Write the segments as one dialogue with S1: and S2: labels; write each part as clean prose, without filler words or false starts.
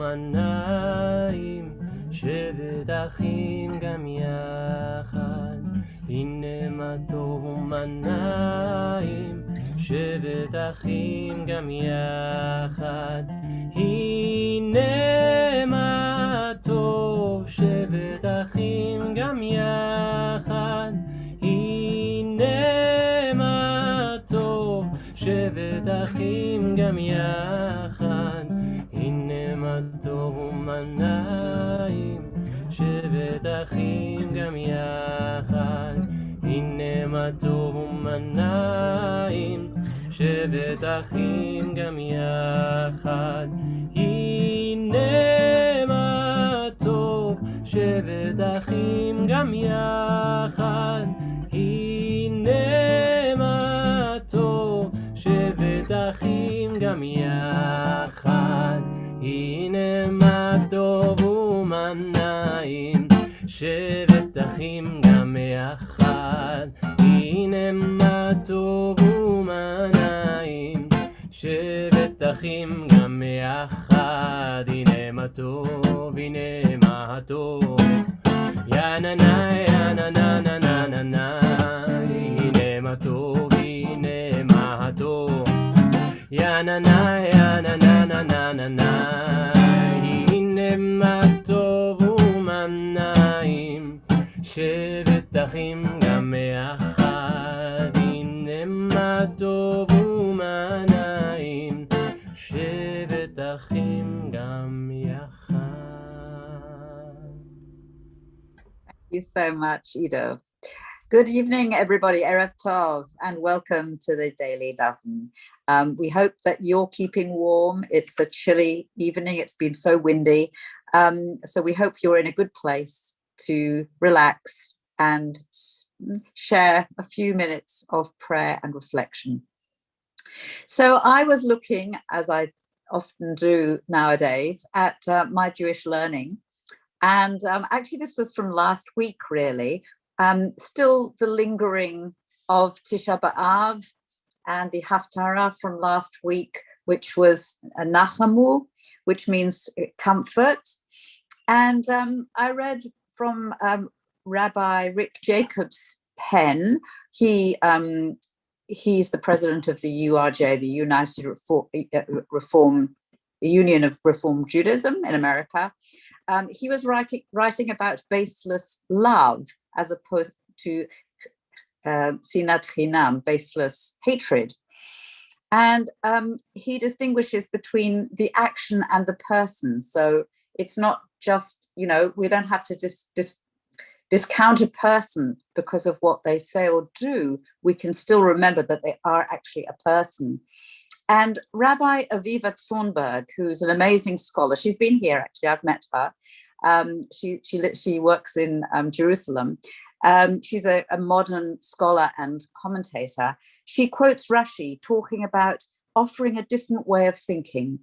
S1: ומנעים, שבת אחים גם יחד. הנה מה טוב ומנעים, שבת אחים גם יחד. הנה מה טוב, שבת אחים גם יחד. הנה מה טוב, שבת אחים גם יחד. הנה מה טוב ומנעים, שבת אחים גם יחד. הנה מה טוב ומנעים, שבת אחים גם יחד. הנה מה טוב, שבת אחים גם יחד. הנה מה טוב, שבת אחים גם יחד. הנה מה טוב ומנעים, שבת אחים גם יחד. הנה מה טוב ומנעים, שבת אחים גם יחד. הנה מה טוב, הנה מה טוב, יא נה נה יא נה נה נה נה נה נה. הנה מה טוב, הנה מה טוב, יא נה נה יא נה נה נה נה נה נה. הנה מה טוב ומנעים, שבת אחים גם יחד. הנה מה טוב ומנעים, שבת אחים גם יחד.
S2: Thank you so much, Ido. Good evening, everybody. Erev Tov, and welcome to the Daily Daven. We hope that you're keeping warm. It's a chilly evening. It's been so windy. So we hope you're in a good place to relax and share a few minutes of prayer and reflection. So I was looking, as I often do nowadays, at my Jewish learning. And actually, this was from last week, really. Still the lingering of Tisha B'Av and the Haftarah from last week, which was a Nachamu, which means comfort. And I read from Rabbi Rick Jacobs' pen. He's the president of the URJ, the United Reform Union of Reform Judaism in America. He was writing about baseless love as opposed to sinat chinam, baseless hatred. And he distinguishes between the action and the person. So it's not just, we don't have to discount a person because of what they say or do. We can still remember that they are actually a person. And Rabbi Aviva Thornberg, who's an amazing scholar, she's been here actually, I've met her. She works in Jerusalem. She's a modern scholar and commentator. She quotes Rashi talking about offering a different way of thinking,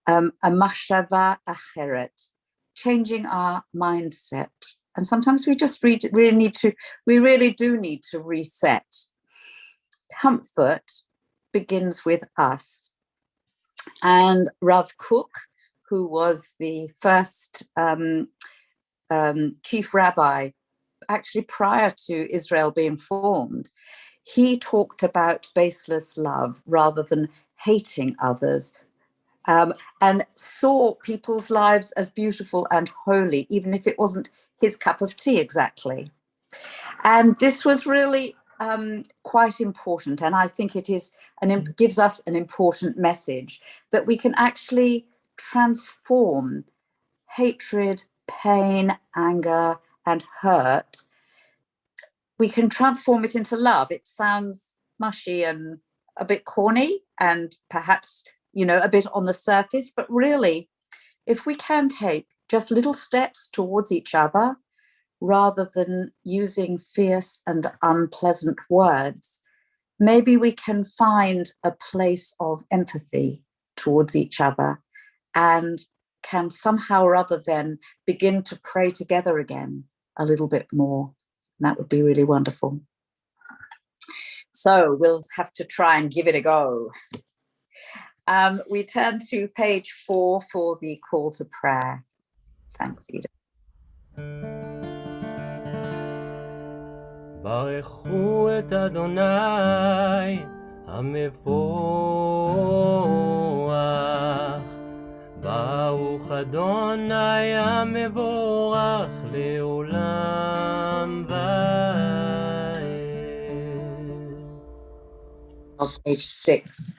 S2: a machshava acheret, changing our mindset. And sometimes we just we really do need to reset. Comfort begins with us. And Rav Kook, who was the first chief rabbi, actually prior to Israel being formed, he talked about baseless love rather than hating others, and saw people's lives as beautiful and holy, even if it wasn't his cup of tea exactly. And this was really quite important. And I think it is gives us an important message that we can actually transform hatred, pain, anger, and hurt. We can transform it into love. It sounds mushy and a bit corny and perhaps, a bit on the surface, but really, if we can take just little steps towards each other, rather than using fierce and unpleasant words, maybe we can find a place of empathy towards each other and can somehow or other then begin to pray together again a little bit more. And that would be really wonderful. So we'll have to try and give it a go. We turn to page 4 for the call to prayer. Thanks, Edith.
S1: ברכו את אדוני המבורך, ברוך אדוני המבורך לעולם ועד.
S2: Page 6.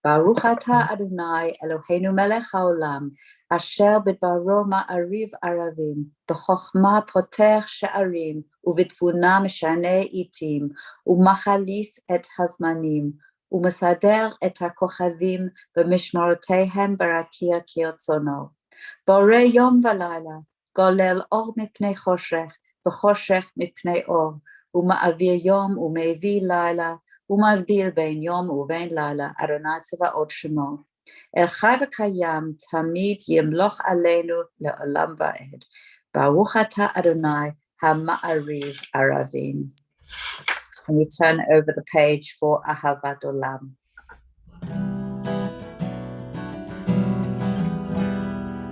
S2: Baruch atah Adonai Eloheinu melech haolam, asher bidbaro ma'ariv aravim, b'chokhmah potech she'arim, u'bitvuna meshane itim, u'machalif et hazmanim, u'mesader et hakochavim b'mishmarotehem barakia kiotzono. Borei yom v'layla, golel or mipnei choshech, v'choshech mipnei or, u'ma'avir yom u'mevi layla, ומבדיל בין יום ובין לילה, אדוני צבאות שמו. אל חי וקיים תמיד ימלוך עלינו לעולם ועד. ברוך אתה אדוני המעריב ערבים. And we turn over the page for אהבת עולם.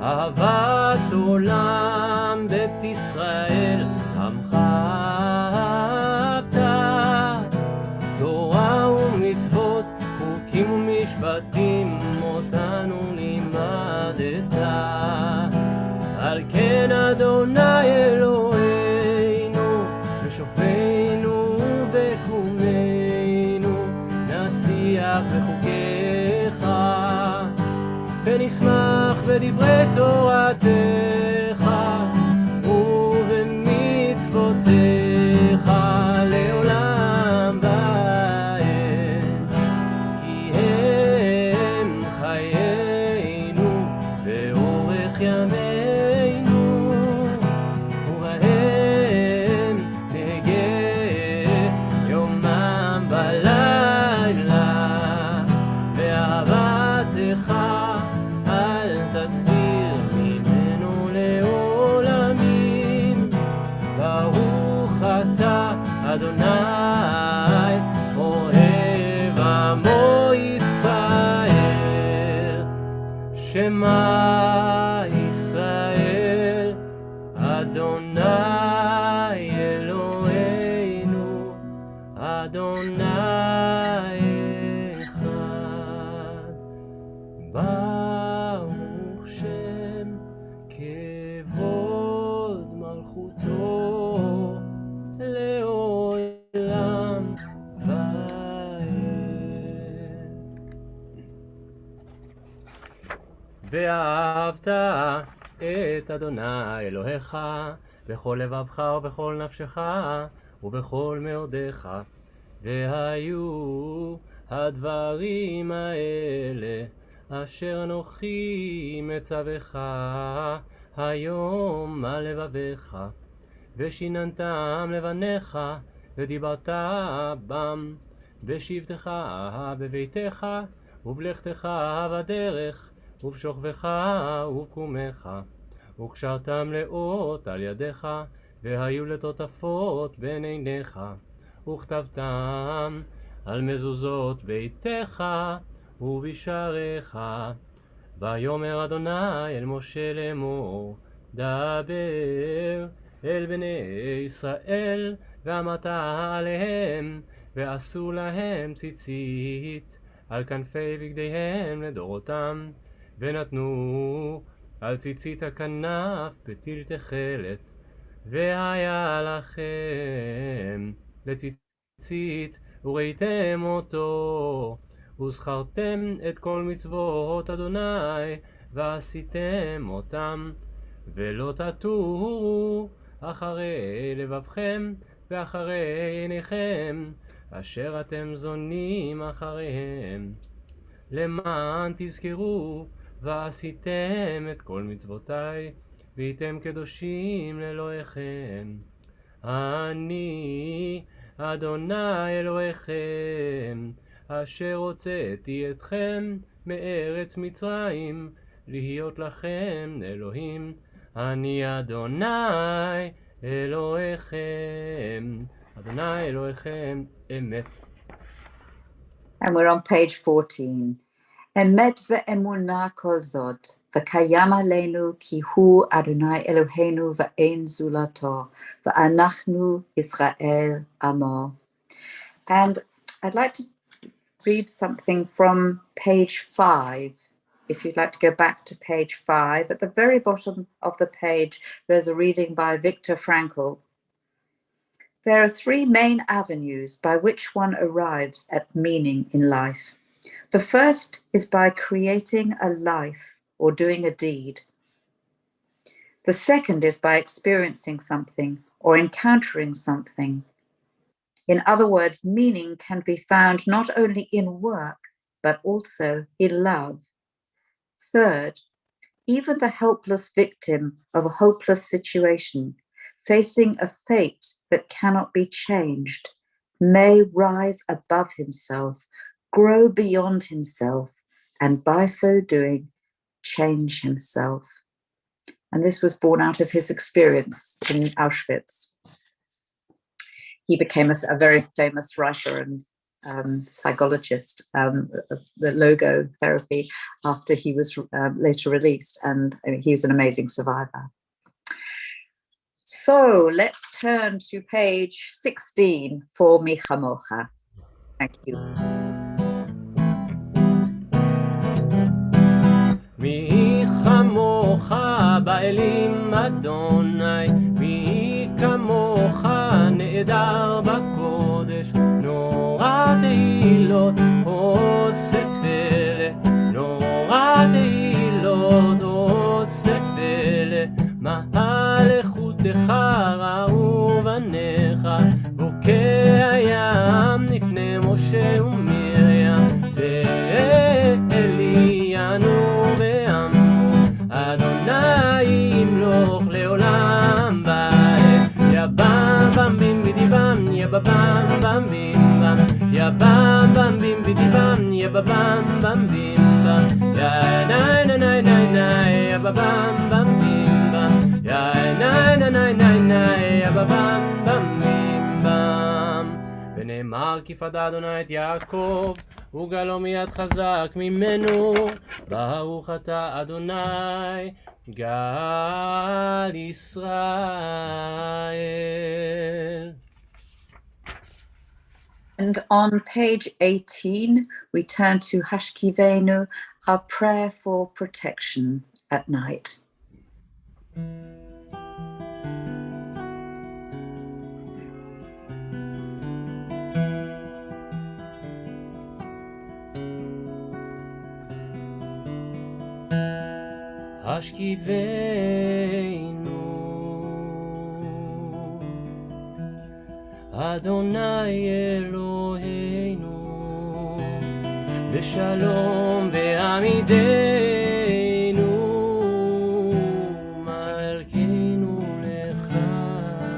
S1: אהבת עולם בית ישראל עמך תורה ומצוות, חוקים ומשפטים, אותנו לימדת. על כן אדוני אלוהינו, בשופטינו ובקומנו, נשיח בחוקיך, ונשמח בדברי תורתך, ובמצוותיך לעולם ועד. כי הם חיינו ואורך ימינו, ובהם נהגה יומם בלילה, ואהבתך אל תסיר ממנו לעולמים. ברוך אתה אדוני אוהב עמו ישראל. שמע ישראל אדוני אלוהינו אדוני אחד. ברוך שם כבוד מלכותו לעולם ועד. ואהבת את אדוני אלוהיך בכל לבבך ובכל נפשך ובכל מאודך. והיו הדברים האלה אשר אנוכי מצווך היום על לבביך, ושיננתם לבניך ודיברת בם בשבתך בביתך ובלכתך בדרך ובשוכבך ובקומך, וקשרתם לאות על ידיך, והיו לטוטפות בין עיניך, וכתבתם על מזוזות ביתך ובשעריך. ויאמר אדוני אל משה לאמור, דבר אל בני ישראל ואמרת עליהם, ועשו להם ציצית על כנפי בגדיהם לדורותם, ונתנו על ציצית הכנף פתיל תכלת. והיה לכם לציצית וראיתם אותו, וזכרתם את כל מצוות אדוני ועשיתם אותם, ולא תטורו אחרי לבבכם ואחרי עיניכם אשר אתם זונים אחריהם, למען תזכרו ועשיתם את כל מצוותיי והייתם קדושים לאלוהיכם. אני אדוני אלוהיכם אשר הוצאתי אתכם מארץ מצרים להיות לכם אלוהים. אני אדוני אלוהיכם, אדוני אלוהיכם אמת.
S2: And we're on page 14. Emet ve'emunah kol zot, v'kayam aleinu ki hu Adonai Eloheinu ve'ein zulato, ve'anachnu Yisrael amo. And I'd like to read something from page 5. If you'd like to go back to page 5, at the very bottom of the page, there's a reading by Viktor Frankl. There are 3 main avenues by which one arrives at meaning in life. The first is by creating a life or doing a deed. The second is by experiencing something or encountering something. In other words, meaning can be found not only in work, but also in love. Third, even the helpless victim of a hopeless situation, facing a fate that cannot be changed, may rise above himself, grow beyond himself, and by so doing, change himself. And this was born out of his experience in Auschwitz. He became a very famous writer and psychologist of the logo therapy after he was later released, and he was an amazing survivor. So let's turn to page 16 for Mi Chamocha. Thank you.
S1: מי כמוך באלים אדוני, מי כמוך נעדר בקודש, נורא תהילות אוסף אלה, נורא תהילות אוסף אלה, מהלכותך ראו בניך, בוקע ים לפני משה ומרים, זה אלינו ועמו, אדוני ימלוך לעולם ועד, יא בם בם בים בדיבם, יא בבם בם בים בם, יא בם בם בים בדיבם, יא בבם בם בים בם, יא ניי ניי ניי ניי ניי, יא בבם בם בים בם, יא ניי ניי ניי ניי ניי, יא בבם בם בים בם. ונאמר כי פדה אדוני את יעקב, וגלו מיד חזק ממנו, ברוך אתה אדוני גל ישראל.
S2: And on page 18, we turn to Hashkivenu, our prayer for protection at night.
S1: השכיבנו אדוני אלוהינו בשלום בעמידנו מלכנו לחיים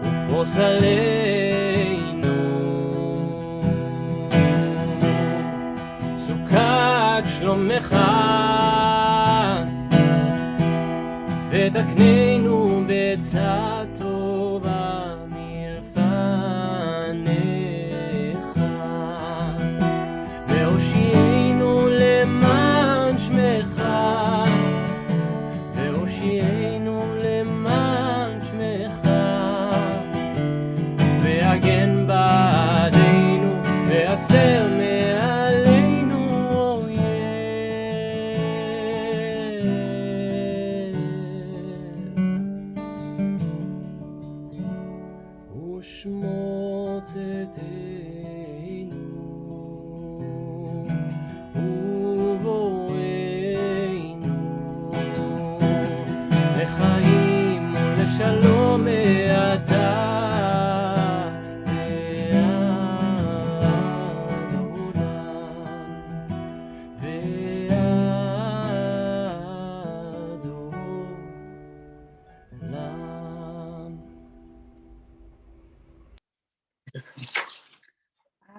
S1: ופרוס עלינו סוכת שלומך ותקננו בעצה טובה מלפניך והושיענו למען שמך והושיענו למען שמך והגן בעדינו והסר מעלינו אויב ושמוץ עתינו ובואנו לחיים ולשלום מעתה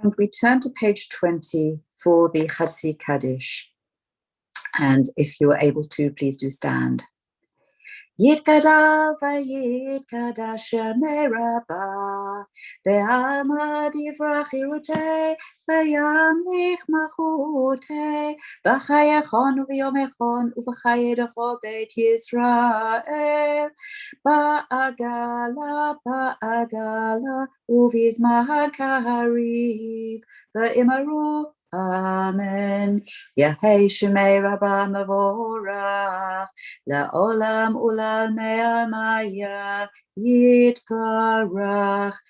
S2: And we turn to page 20 for the Chatzi Kaddish. And if you are able to, please do stand. יתגדל ויתקדש שמי רבה, בעלמא דברה חירותי, וימליך מלכותי, בחייכון וביומכון, ובחיי דכל בית ישראל, בעגלה, ובזמן קריב, ואמרו אמן. יהי שמי רבה מבורך, לעולם ולעלמי עלמיה יתברך.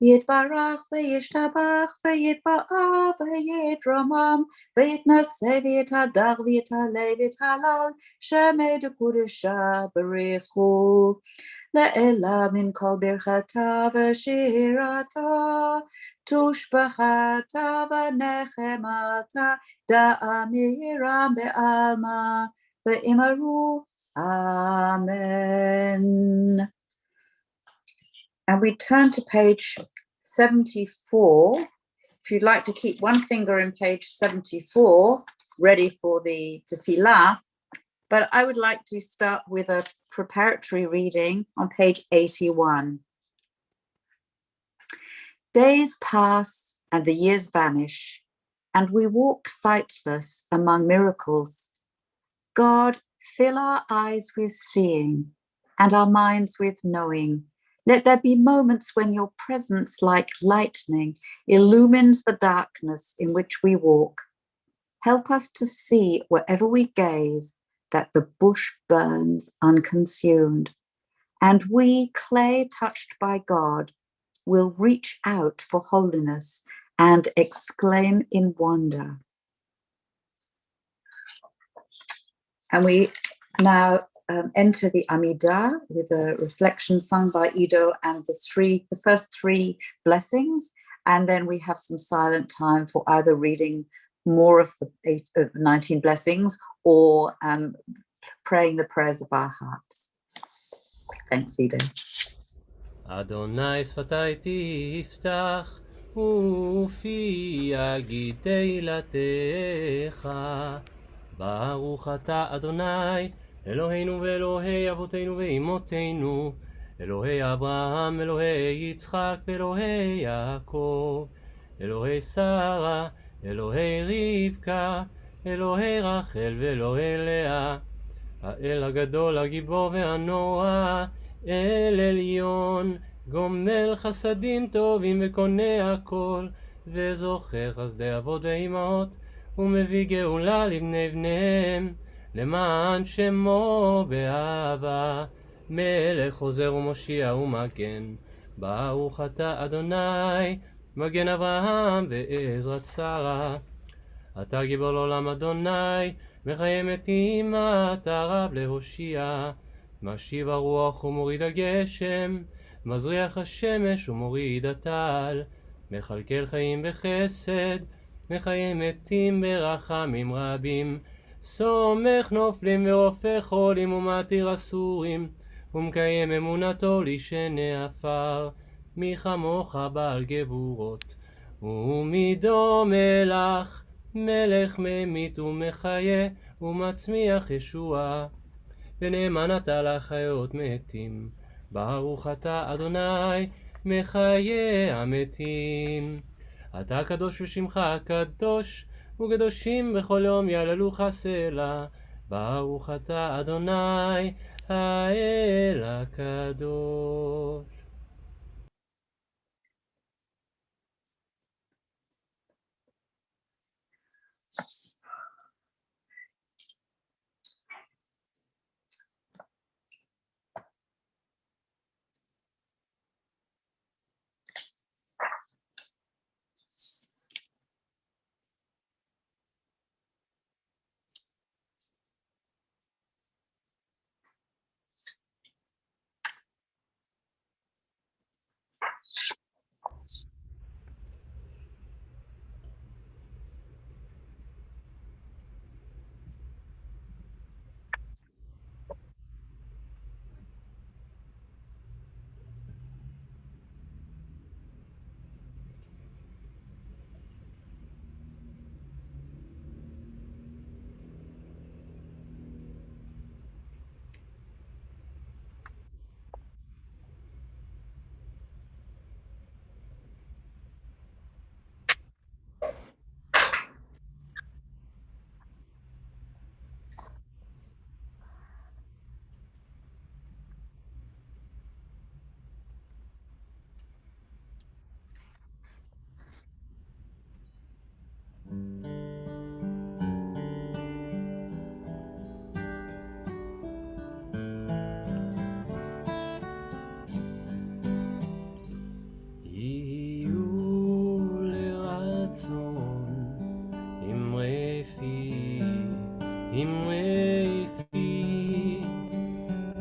S2: יתברך וישתבח ויתפאר ויתרומם ויתנשא ויתהדר ויתעלה ויתהלל שמי דקודשה בריחו לעילה מן כל ברכתה ושירתה תושבחתה ונחמתה דאמירם בעלמא ואמרו Amen. And we turn to page 74. If you'd like to keep one finger in page 74, ready for the tefillah, but I would like to start with a preparatory reading on page 81. Days pass and the years vanish, and we walk sightless among miracles. God, fill our eyes with seeing and our minds with knowing. Let there be moments when your presence, like lightning, illumines the darkness in which we walk. Help us to see wherever we gaze that the bush burns unconsumed, and we, clay touched by God, will reach out for holiness and exclaim in wonder. And we now enter the Amidah with a reflection sung by Ido and the first three blessings, and then we have some silent time for either reading more of the 19 blessings or praying the prayers of our hearts. Thanks, Ido.
S1: אדוני שפתי תפתח ופי יגיד תהילתך. ברוך אתה אדוני אלוהינו ואלוהי אבותינו ואמותינו, אלוהי אברהם, אלוהי יצחק ואלוהי יעקב, אלוהי שרה, אלוהי רבקה, אלוהי רחל ואלוהי לאה, האל הגדול הגיבור והנורא, אל עליון, גומל חסדים טובים וקונה הכל, וזוכר חסדי אבות ואימהות, ומביא גאולה לבני בניהם, למען שמו באהבה, מלך חוזר ומושיע ומגן. ברוך אתה אדוני, מגן אברהם ועזרת שרה. אתה גיבור לעולם אדוני, מחיי מתים אתה רב להושיע. משיב הרוח ומוריד הגשם, מזריח השמש ומוריד הטל, מכלכל חיים בחסד, מחיי מתים ברחמים רבים. סומך נופלים ורופא חולים ומתיר אסורים, ומקיים אמונתו לישני עפר. מי כמוך בעל גבורות ומידו מלך, מלך ממית ומחיה ומצמיח ישועה, ונאמן אתה לחיות מתים. ברוך אתה אדוני מחיי המתים. אתה קדוש ושמך קדוש, וקדושים בכל יום יעללוך סלע. ברוך אתה אדוני האל הקדוש.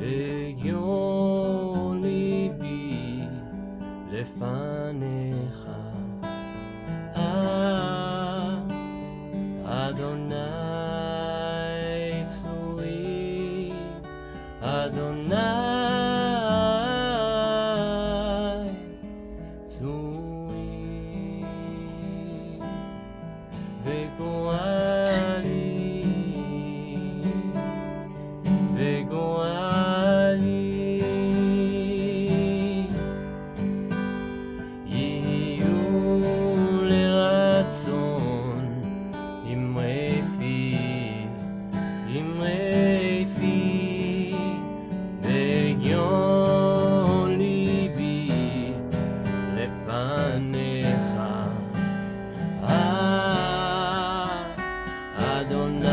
S1: הגיון ליבי לפניך. אדוני צורי, אדוני צורי, וגואלי, וגואלי, יהיו לרצון אמרי פי, אמרי פי, והגיון ליבי לפניך. אדוני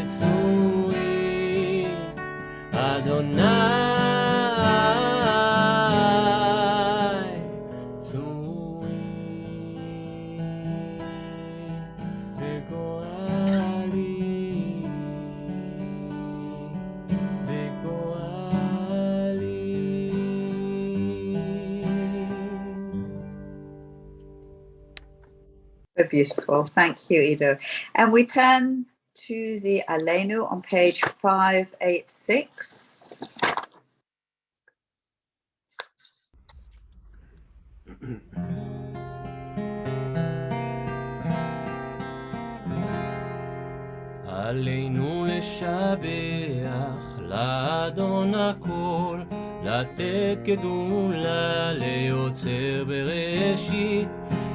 S1: צורי, אדוני צורי, וגואלי, וגואלי.
S2: So beautiful. Thank you, Ido. And we turn to the Aleinu on page 586.
S1: עלינו לשבח לאדון הכל, לתת גדולה ליוצר בראשית,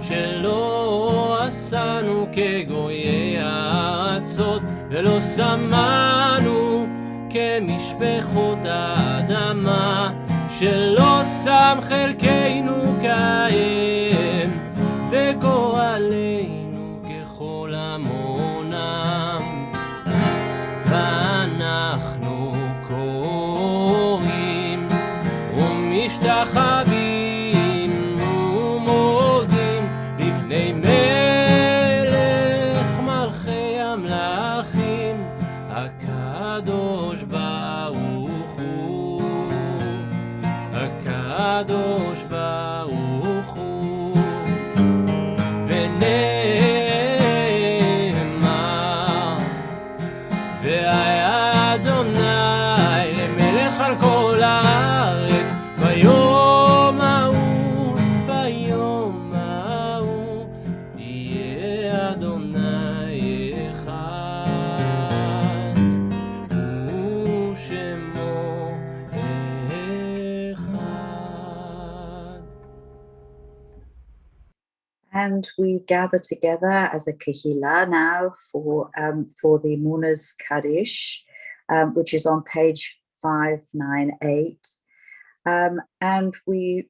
S1: שלא עשנו כגויי הארצות, ולא שמנו כמשפחות האדמה, שלא שם חלקנו כהם, וגורלנו ככל המונם. ואנחנו קוראים ומשתחווים ומודים לפני מלך מלכי המלכים, הקדוש ברוך הוא, הקדוש ברוך הוא. ונאמר, והיה אדוני למלך על כל הארץ, ביום ההוא, ביום ההוא, יהיה אדוני אחד, ושמו אחד.
S2: And we gather together as a kahila now for the Muna's Kaddish, which is on page 598. And we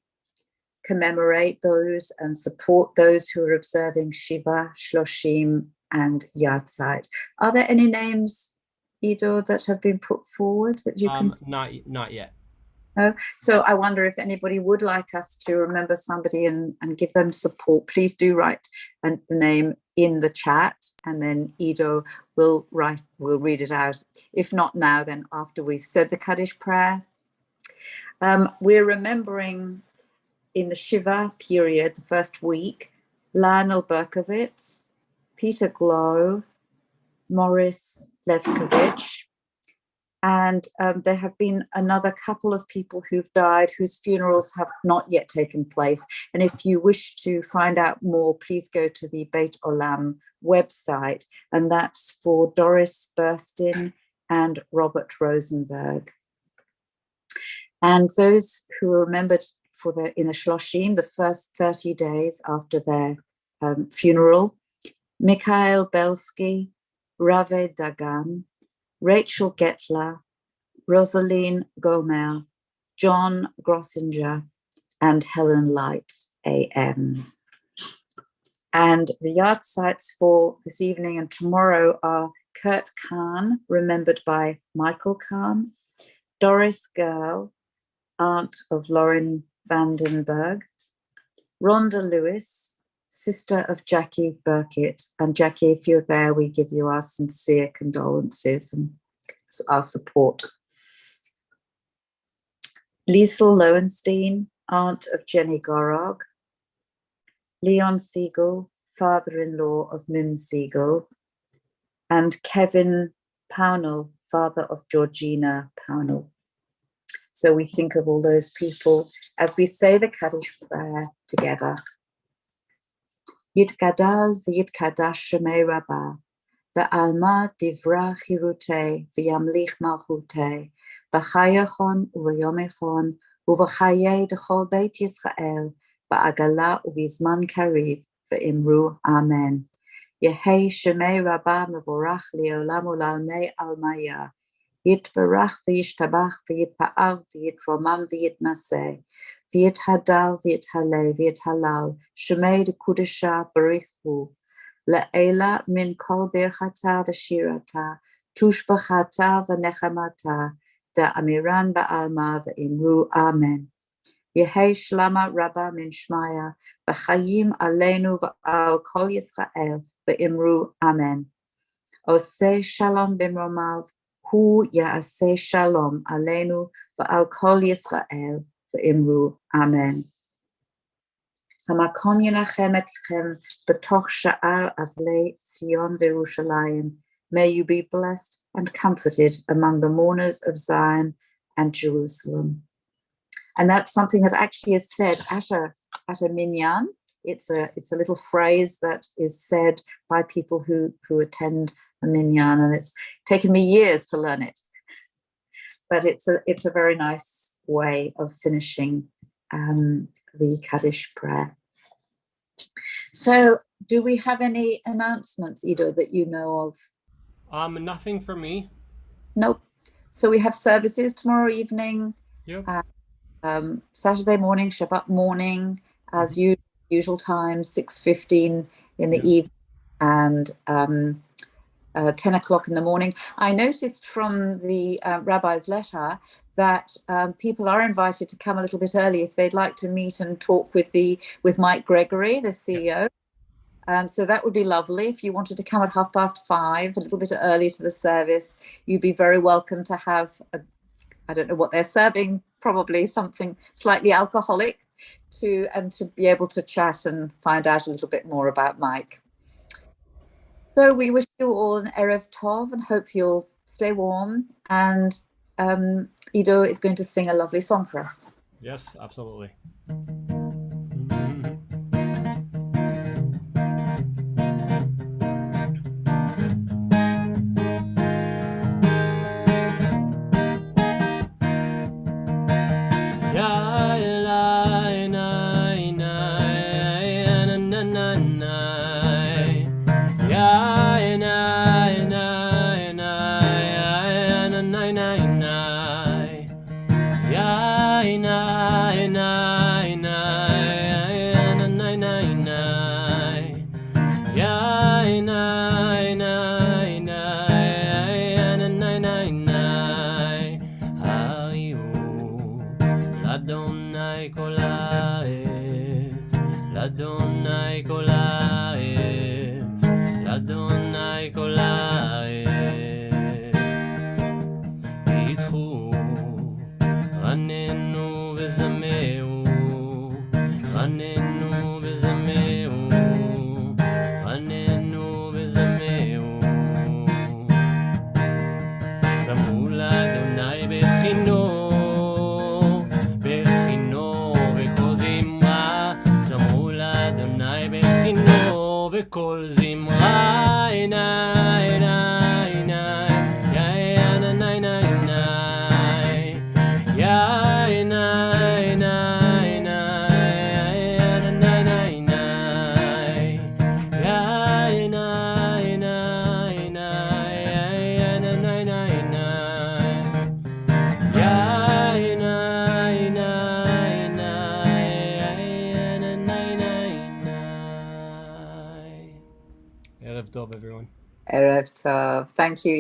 S2: commemorate those and support those who are observing Shiva, Shloshim, and Yahrzeit. Are there any names, Ido, that have been put forward that you can?
S1: Not yet.
S2: Oh, so I wonder if anybody would like us to remember somebody and give them support. Please do write the name in the chat, and then Ido will read it out. If not now, then after we've said the Kaddish prayer. We're remembering in the Shiva period, the first week, Lionel Berkowitz, Peter Glow, Morris Levkovich, and there have been another couple of people who've died whose funerals have not yet taken place. And if you wish to find out more, please go to the Beit Olam website, and that's for Doris Burstin and Robert Rosenberg. And those who are remembered in the Shloshim, the first 30 days after their funeral, Mikhail Belsky, Rave Dagan, Rachel Getler, Rosaline Gomer, John Grossinger, and Helen Light, AM. And the yahrzeits for this evening and tomorrow are Kurt Kahn, remembered by Michael Kahn, Doris Girl, aunt of Lauren Vandenberg, Rhonda Lewis, sister of Jackie Burkett. And Jackie, if you're there, we give you our sincere condolences and our support. Liesl Lowenstein, aunt of Jenny Gorog, Leon Siegel, father-in-law of Mim Siegel, and Kevin Pownell, father of Georgina Pownell. So we think of all those people as we say the Kaddish prayer together. Yitgadal v'yitkadash shemei Rabbi, ve'alma divra chirutei v'yamlich malchutei, v'chayachon u'v'yomechon u'v'chayei d'chol beit Yisrael, v'agala u'vizman kariv, ve'imru Amen. Yehei shemei Rabbi mevorach li'olam u'lalmei almaya, Yitbarach v'yishtabach v'yitpa'ar v'yitromam v'yitnaseh, v'yithadal v'yithalel v'yithalal, shemei d'kudesha barichu, le'ela min kol birchata v'shirata, tushbachata v'nechamata, da'amiran ba'alma v'imru Amen. Yehei shlama rabba min shmaya, v'chayim aleinu v'al kol Yisrael, v'imru Amen. Oseh shalom b'mromav, Hu ya'aseh shalom aleinu v'al kol Yisrael v'imru Amen. Hamakom yenachem etchem b'toch sha'ar avlei Zion v'Yerushalayim. May you be blessed and comforted among the mourners of Zion and Jerusalem. And that's something that actually is said at a minyan. It's a little phrase that is said by people who attend a minyan, and it's taken me years to learn it, but it's a very nice way of finishing the Kaddish prayer. So, do we have any announcements, Ido, that you know of?
S1: Nothing for me.
S2: Nope. So we have services tomorrow evening.
S1: Yep.
S2: Saturday morning, Shabbat morning, as usual time, 6:15 in the evening, and 10 o'clock in the morning. I noticed from the rabbi's letter that people are invited to come a little bit early if they'd like to meet and talk with Mike Gregory, the CEO. So that would be lovely. If you wanted to come at 5:30, a little bit early to the service, you'd be very welcome to have, I don't know what they're serving, probably something slightly alcoholic, to be able to chat and find out a little bit more about Mike. So we wish you all an Erev Tov and hope you'll stay warm. And Ido is going to sing a lovely song for us.
S1: Yes, absolutely. Erev Tov, everyone.
S2: Erev Tov. Thank you.